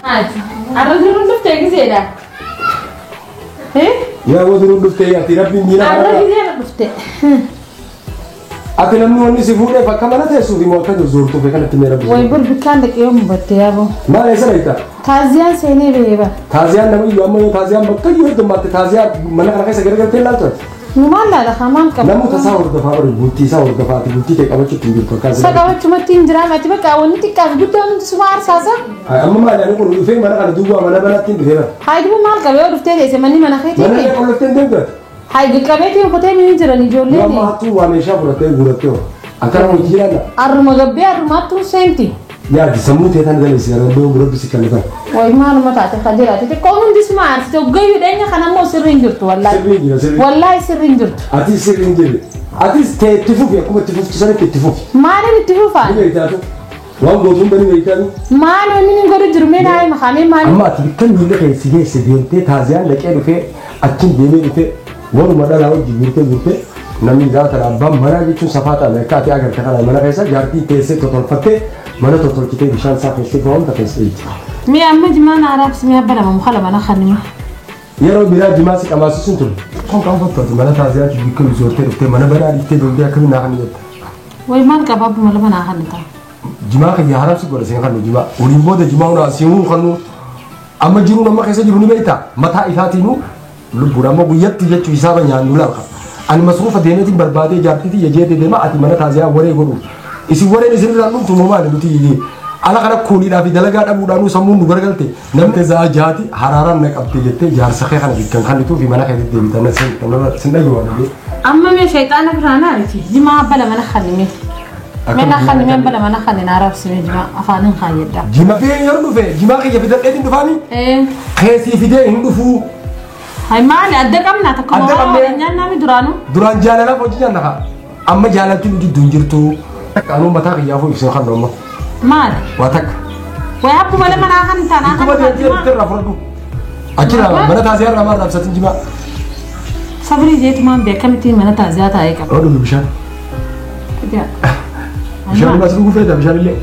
Arrajurun dufte gizeedha. Yaa waduruu dhuftee ati rabbiin jiina kana. Arrajurun dufte. Ati namni wanni si fuudhee bakka mana teessuuti moo akka zoortuu fi kanatti meera Way burbikaan dhaqee yoo mubattee yaaboo. Maal eessa beektaa? Taaziyaan seenee beeba. Taaziyaan namni yoo amma yoo taaziyaan bakka yoo heddummaatti taaziyaan mana kana keessa garagaltee ilaaltu. Numaan laala hamaan qaba. Namu tasaa hordofaa bari bultii isaa hordofaati bultii ta'e qabachuutti hin jirtu akkaasi. Saqabachumatti hin jiraam ati bakka wanni xiqqaa fi guddaan hundi suma arsaasa. Amma maal yaani kun dhufee mana kana duwwaa mana banaatti hin dhufeera. Haayidu maal qabee yoo dhuftee deesse manni mana keetii. Mana kana qollottee hin deemte. Haayidu qabeetiin kotee ni jiran ijoolleen. Amma hattuu waa meeshaa fudhattee guurattee hoo. Akkana hojii jiraadha. Arruma gabbee arrumaattuu seenti. Yaadi sammuu teetan galisi yaadannoo gurabbi si kallifan. Way maaluma taate kan jiraate xiqqoo hundi suma arsite gayyuu dheenya kana immoo sirri hin jirtu wallaahi. Sirri hin jira sirri. Wallaahi sirri hin jirtu. Ati sirri hin jirre. Atis ta'e itti fufi akkuma itti fuftu sana itti fufi. Maaliin itti fufaa? Ni beektaatu. Waan gootuun bani beektaatu. Maal wanni ni godhu jiru mee naayee makaamee maali? Amma ati kan miila keessi geesse deemtee taaziyaan dhaqee dhufee achiin deemee dhufee waruma dhalaa wajjin guurtee namni gaafa abbaan manaa jechuun safaataa beekaa ati agarta kana mana keessa jaartii teessee totolfattee mana totolchitee bishaan isaa keessee ga'oomta keessa ejji. Mee amma jimaan aaraabsi mee abba lama muka lama nakhanima. Yeroo biraa jimaa si qamaasisuun ture. Kun kan fakkaatu mana taaziyaatti bikka bizoortee dhuftee mana banaa dhiiftee deemtee akkamiin naa kan jetta. Way maal qaba abbuma lama naa kan ta'a. Jimaa kan yaa haraamsi godha seen kan jimaa. Waliin booda jimaa hunaa siimuu kan amma jiru nama keessa jiru ni beektaa mataa isaatiinuu lubbuudha amma guyyatti jechuu hisaaba nyaannu lafa. Ani masruufa deemeetiin barbaadee jaartiitii yajeete deema ati mana taaziyaa waree godhu. Isin wareen isinirraa dhumtu moomaali nuti iyyee. Ala kana kuuniidhaa fi dalagaa dhabuudhaan sammuun nu gargalte namni zaajaati haraaraan na qabte jettee jaarsa kee kana bikkan kannituu fi mana keessatti deebitan sin dhagoo dhabe. Amma mee shayxaana biraanaa riti jimaa abba lama nakhanime. Mee nakhanime abba lama nakhanine aaraabsi mee jimaa afaanin kaayyaddaa. Jima fee yeroo dhufe jimaa kiyya fidadheetiin dhufaami. Keessii fidee hin dhufuu. Hai maali adda qabna takka moo nyaanna mi duraanu. Duraan jaalalaaf hojii nyaanna amma jaalaltiin nuti dun jirtu. Anuu mataa kiyyaafuu ibsee kan dhooma. Maali? Waa takka. Way akkuma lama naa kan taanaa kan taanaa. Akkuma irraa fudhadhu. Achirraa mana taaziyaa irraa maal dhaabsatiin jimaa. Sabrii jeetumaan beekamittiin mana taaziyaa taa'ee qaba. Oo dhugu bishaan. Bishaan dhugaas dhuguu feeta bishaan illee.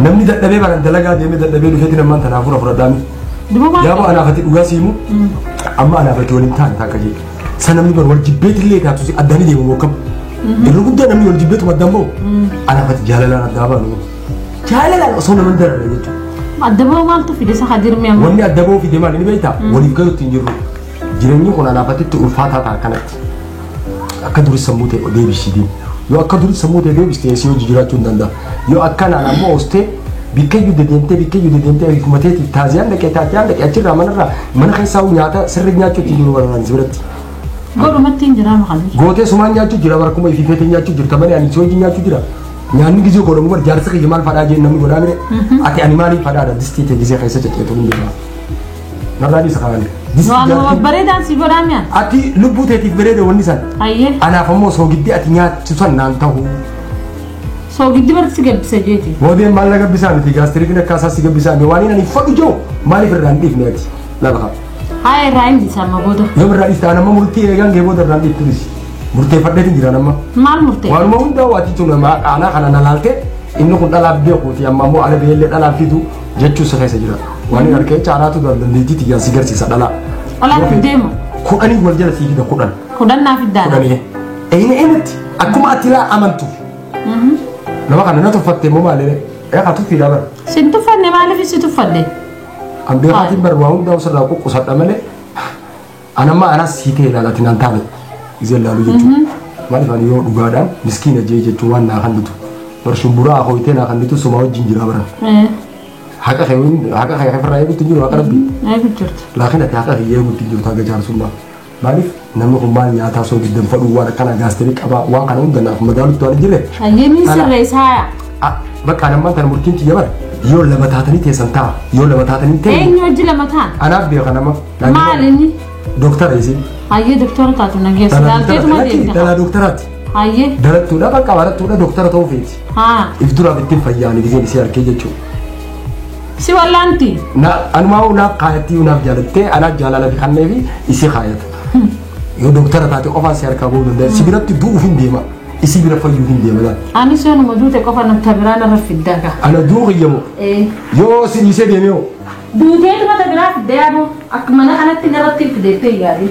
Namni dadhabee baran dalagaa deemee dadhabee dhufeeti namaan tanaaf fudhadhaami. Yaaboo anaafatti dhugaa siimu amma anaafatti waliin ta'an taakka jee. Sanamni bar wal jibbeeti illee taatu si addaan deemu mookam. Yeroo guddaa namni wal jibbeetu maddaan ba'u anaafatti jaalalaan addaa baanu. Jaalalaan osoo nama darare jechuudha. Adda ba'u maaltu fide sa hadirmi amma. Wanni adda ba'u fide maali ni beektaa waliif galuutti hin jirru. Jireenyi kun anaafatti ulfaataa ta'a kanatti. Akka durii sammuu ta'e deebisii deemu. Yoo akka durii sammuu ta'e deebistee si hojii jiraachuu hin danda'a. Yoo akkanaan ammoo oostee bikkayyuu dedeemtee hikumateetiif taaziyaan dhaqee taatiyaan dhaqee achirraa mana keessaa nyaata sirri nyaachuutti jiru barbaadani si biratti. Godhumatti hin jiraama kan. Gootee sumaan nyaachuu jira barakuma ififeetee nyaachuu jirta malee ani si hojii nyaachuu jira. Nyaanni gizee godhamu bar jaarsa kiyya maal fadhaa jeen namni godhaa bire. Ati ani maaliif fadhaadha distii ta'e gizee keessa cacceetu hin beekama. Narraa dhiisa kaa'anii. Waan bareedaan si godhaa mi'a. Ati lubbuu teetiif bareeda wanni san. Ayyee. Anaaf ammoo soogiddi ati nyaachisan naan ta'u. Soogiddi barri si gabbisa jeeti. Moodeen maal na gabbisaa miti gaastiriikin akkaasaa si gabbisaa mi waan ani fadhu joo maaliif irraan dhiifne ati lafa. Haa irraa hin dhiisaa amma booda. Yoo irraa dhiistaa nama murtii eegan gee booda irraan dhiiftu dhisi. Murteeffadheetiin jira nama. Maal murtee? Waanuma hundaa waati tun aanaa kana na laaltee inni kun dhalaaf beekuuti amma ammoo ala beellee dhalaaf fidu jechuu isa keessa jira. Waan hin harkee caaraatu dandeettiiti yaa si garsiisa dhalaa. Olaaf deema. Kudhanii wal jala sii fida kudhan. Kudhan naaf iddaadha. Kudhanii. Eenyutti akkuma ati laa amantu. Nama kana na tuffattee moo maali yaa tuffiidha bara. Si tuffanne maaliif si tuffatte? An beekaatiin bara waa hundaa osirraa quqqusadha malee anamma anas sii ta'e ilaalatiin an taane izeen laalu jechuudha. Maaliif ani yoo dhugaadhaan miskiina jee jechuun waan naa kan bitu. Barshumburaa hoyitee naa kan bitu suma wajjin jira bara. Haqa kee ofirraa eeguutti jiru haqa rabbii. Eeguutti jirtu. Laakiin ati haqa kee eeguutti jirtu haga jaarsummaa. Maaliif namni kun maal nyaataa soo giddan fadhu waan akkana gaasterii qabaa waan kana hundanaaf magaalutti waan jirre. Hayyee sirreessaa. Bakka nammaan kana murtiin xiyya bara yoo lama taatanii teessan ta'a yoo lama taatanii ta'e. Eenyu hojii lama ta'an? Anaaf beeka nama. Maal inni? Doktara isin. Hayyee doktora taatu nageessa. Daalteetuma deemta. Dhalaa doktaraati. Hayyee. Dalattuudha bakka barattuudha doktara ta'uu feeti. If duraaf ittiin fayyaanii gizeen isii harkee jechuudha. Si wallaanti? Anumaa naaf kaayattii naaf jaalattee anaaf jaalala kanneefi isii kaayata. Yoo doktara taate qofaan si harkaa bahuu danda'a si biratti du'uuf hin deema. isi bira fayyuu hin deemala ani sonu madute ko fa nam tabirana rafidaka ana duuqi yemo yoo si dhiisee deemee duutee mata biraa fiddeeyamu akka mana kanatti garatti fiddeettee yaadi.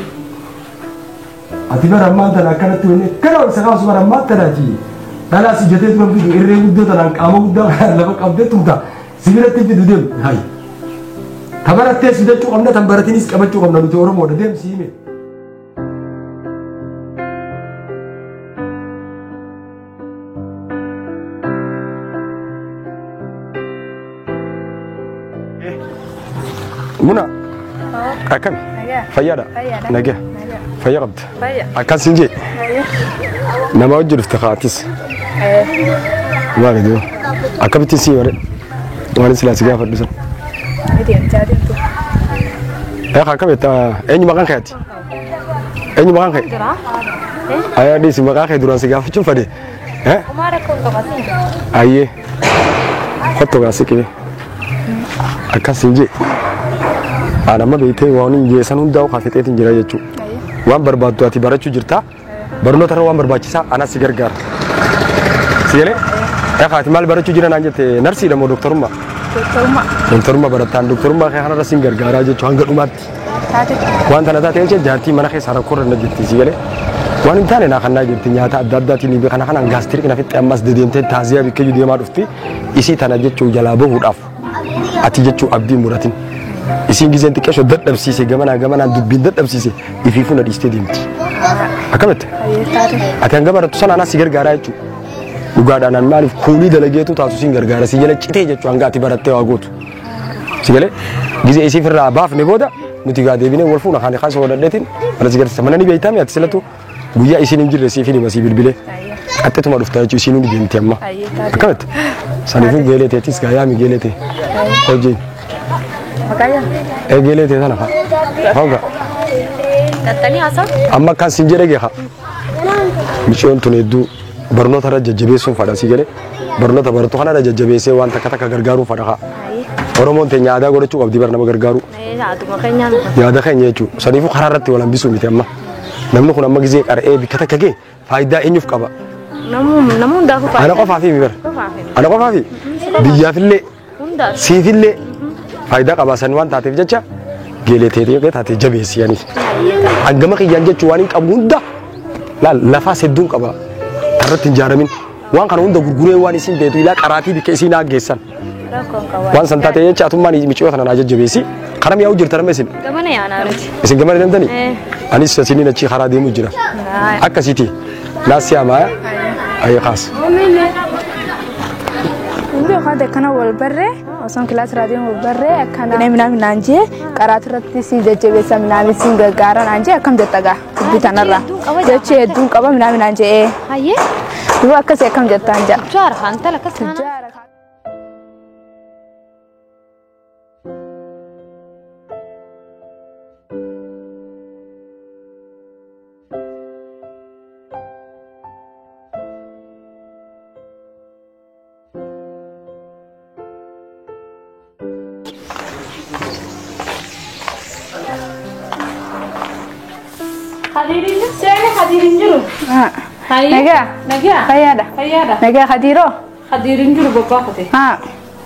Ati bara ammaan tana akkanatti wani kana ol sakaa bara ammaan tanaati. Dhalaa si jetee turan fidu irree guddoo tanaan qaama guddaa lafa qabdee tumta sibiratti fidu deemu hayi. Tabarattee fidachuu qabna tan baratiinis qabachuu qabna nuti Oromoodha deemsi hime. Muna akam fayyada nagah fayya qabda akkas inje nama wajjin iftiqaatis maali doo akkamitti si wale waan silaasi gaafa dhusan akkamita eenyu maqaan keeti eenyu maqaan kee ayaa dhiisi maqaa kee duraan si gaafachuun fade ayyee kotto gaasi qibee akkas inje ana ma beete waan yeesan hundaa qaafeetiin jira jechuu waan barbaaddu ati barachuu jirta barnoota irra waan barbaachisaa ana si gargaara siyalee qaati maal barachuu jira naan jette narsiidha moo doktorummaa barataan doktorummaa kana irra sin gargaaraa jechuu hanga dhumaatti waan tana taatee jecha jaartii mana keessa rakkoorra na jirti siyalee waan hin taane naa kannaa jirti nyaata adda addaatiin kana kanaan gaastirik na fixxee ammas dedeemtee taaziyaa bikkee deemaa dhufti isii tana jechuu jalaa bahuudhaaf ati jechuu abdii muratin isin gizeen xiqqeesho dadhabsiise gamanaan dubbiin dadhabsiise ifiifuu na dhiistee deemti akkamitti ati hanga barattu sana anaa si gargaaraa jechuu dhugaadhaan maaliif kuulii dalageetu taasu sin gargaara si jala citee jechuu hanga ati barattee waa gootu si galee gizee isiif irraa baafne booda nuti gaa deebinee wal fuuna kaanii kaasoo wadhadheetiin ala si garsiisa mana ni beeytaami ati silatu guyyaa isiin hin jirre siifin hima si bilbilee qaxxeetuma dhuftaa jechuu isiin hundi deemti amma akkamitti saniifuu geelee teetis gaa yaami geelee tee hojii egelee tee sana hawga tattanii asa amma kan sin jedhe geha michoon tun hedduu barnoota irra jajjabeessuun fadha si jedhe barnoota barattu kana irra jajjabeessee waan takka takka gargaaruun fadha Oromoon teenya aadaa godhachuu qabdi bara nama gargaaru yaada keenya jechuudha saniifuu karaa irratti wal hambisuu miti amma namni kun amma gizee qara'ee bikka takka gee faayidaa eenyuuf qaba namuun daaku ana qofaa fi mibara ana qofaa fi biyyaafillee siifillee faayidaa qabaasan waan taateef jecha geelee teetee taatee jabeessiyanii hangama qiyyaan jechuu waan hin qabu hunda lafaa sedduun qaba irratti hin jaaramin waan kana hunda gurguree waan isin beetu ilaa qaraatii bikka isin aggeessan waan san taatee jecha atummaan miciyoo kana naa jajjabeessi karam yaa'u jirta ramma isin gamana yaanaarati isin gamana deemtanii anis asiniin achi karaa deemuu jira akkasiiti naas yaamaa ayee kaas Ndio hada kana walbarre oson class radio walbarre kana mina nanje qaratirratti si jajjabeessa mina sin gargaara nanje akkam jettaga bitanarra jechi hedduun qaba mina nanje haye duba akkas akkam jettaan ja jar hanta lakas Hadirin saya hadirin juru. Naga. Fayada. Naga hadiro. Hadirin juru bapak kate.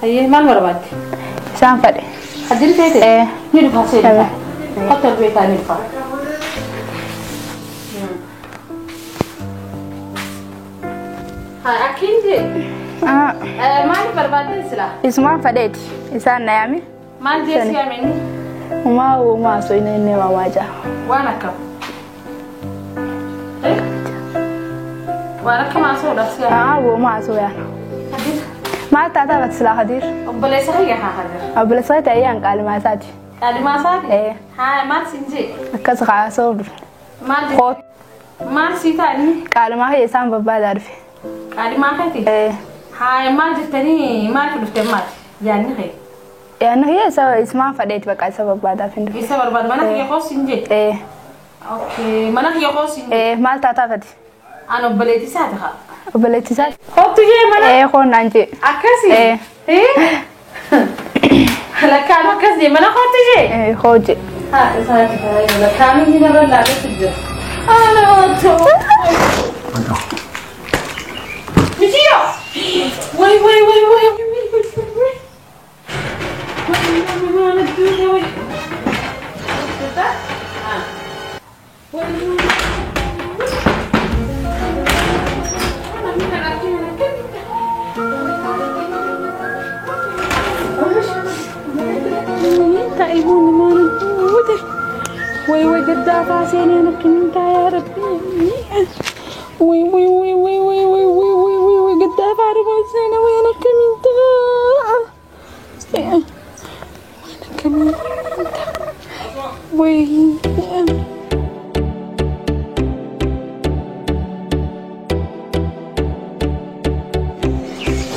Haye mal berbat. Sampai. Hadir tete. Ni di pasir. Hotel beta ni pa. Akin je. Mal berbat sila. Isma fadet. Isan nayami. Mal je siapa ini? Uma so ini wawaja. Wana kau. Wara kama so da siya. Wo ma so ya. Ma ta ta sila hadir. Obbole sai ya hadir. Obbole sai ta yan kalma sati. Kalma sati? Ha ma sinje. Kas ka so. Ma ko. Ma sita ni. Kalma he san babba da rufe. Kalma kati? Ha ma jitani ma ku dufte ma. Ya ni he. Ya ni he sa isma fadet baka sa babba da fin. Isa barbad mana ke ko sinje. Okay, mana ke ko sinje. Ma ta ta fadi. Ano beleti saat ha? Beleti saat. Oh tu je mana? Kau nanti. Akasi. Lakan akasi mana kau tu je? Kau je. Ha, saya lakan ni mana lagi tu je. Ano tu? Wai. Wai gadda fa sai ne na kinta ya rabbi. Wai gadda fa rubo sai na wai na kinta. Wai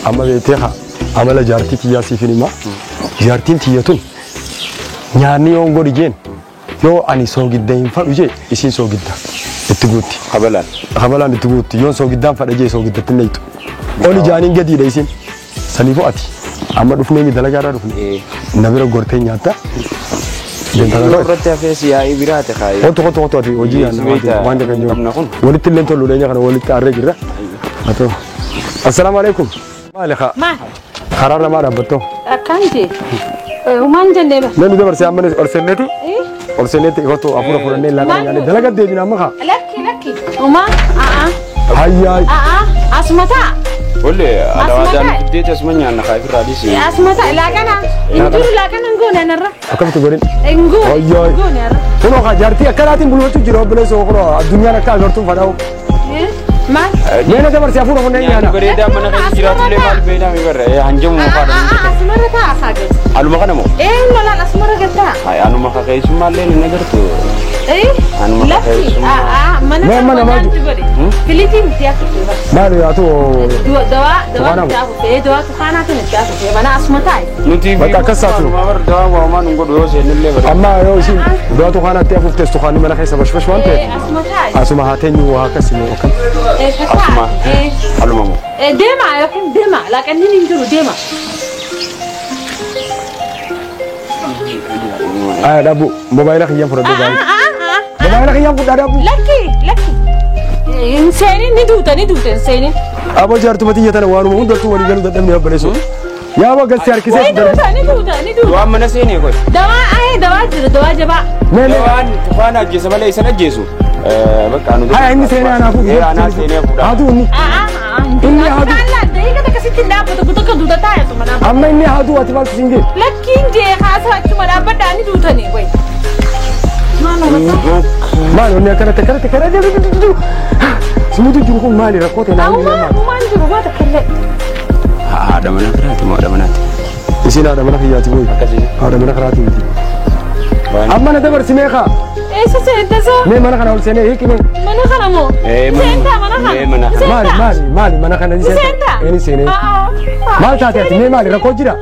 amma beeteha amala jaartii kiyyaa siifin hima jaartiin tiyyatun nyaanni yoo godhi jeen yoo ani soogidda hin fadhu jee isiin soogidda itti guutti habalaan itti guutti yoon soogiddaan fadha jee soogiddatti neeytu oli jaaniin gadiidha isiin saniifoo ati amma dhufnee mi dalagaadhaa dhufne na bira gortee nyaatta irratti hafeesi yaa'ii biraate kaayi qotu ati hojii waan kan jiru walitti illee tollu leenya kana walitti arree jirra assalaamu alaikum مالك ما خرارنا ما ربطه أكانتي ومان جنبه نحن دبر سامن أرسلنتي أرسلنتي كتو أفور أفورني لا يعني دلقة دي بنا مخا لكي وما هاي أسمتا قولي أنا وادم بديت أسمعني أنا خايف الرئيسي أسمتا لا كنا إنجور لا كنا نقول أنا را أكمل تقولين إنجور هاي كنا خاجرتي أكلاتين بلوتو جراب بلس أخرى الدنيا نكال نرتو فداو ما نحن دبر سافور أفورني أنا بريدة من خايف جرات لي مال بينا ميبر هنجم مفاد أسمرة أساقط ألو ما كنامو لا أسمرة كتا هاي أنا ما خايف مال لين نقدرتو أنا ما لكي ما ماجو فيليبين تياكل ما له ياتو دواء دواء تخانا تنتياكل ما أنا أسمتاي نتي بقى كساتو ما ور دواء وما نقول روز نللي بر أما يوشي دواء تخانا تيافو تستو خاني من خيسة بش وانت أسمتاي أسمع هاتين وهكسي وكم أسمع ألو مامو ديما يمكن ديما لكن نيجي ديما دابو موبايلك يام فرد موبايلك يام فرد دابو لكي إنساني ندوتا إنساني أبو جارتو متي يتنا وانو مو دتو ولي جنو دتم يا بلسو يا أبو قصي أركيسة ندوتا دواء من سيني كوي دواء جبا دواء جيسو بلا يسنا جيسو بك أنا هاي إني سيني أنا أبو أنا سيني أبو هادو إني إني هادو لا دقيقة تكسيت النابة تقولك دوتا تايا تمنا أما إني هادو أتبال سينجي لكن جي خاصة تمنا بدأ ندوتا ني وين ما له إني كنا سموتو جنكم مالي ركوت هنا ما نجرو ما تكلم هذا من أخرات ما هذا من أخرات إيشنا هذا من أخياتي بوي هذا من أخراتي أما أنا دبر سميخا إيش سنتا سو من أنا خنا سنة هيك من خنا مو سنتا من خنا مالي من أنا خنا سنتا إني سنة مال تاتي مالي ركوت جرا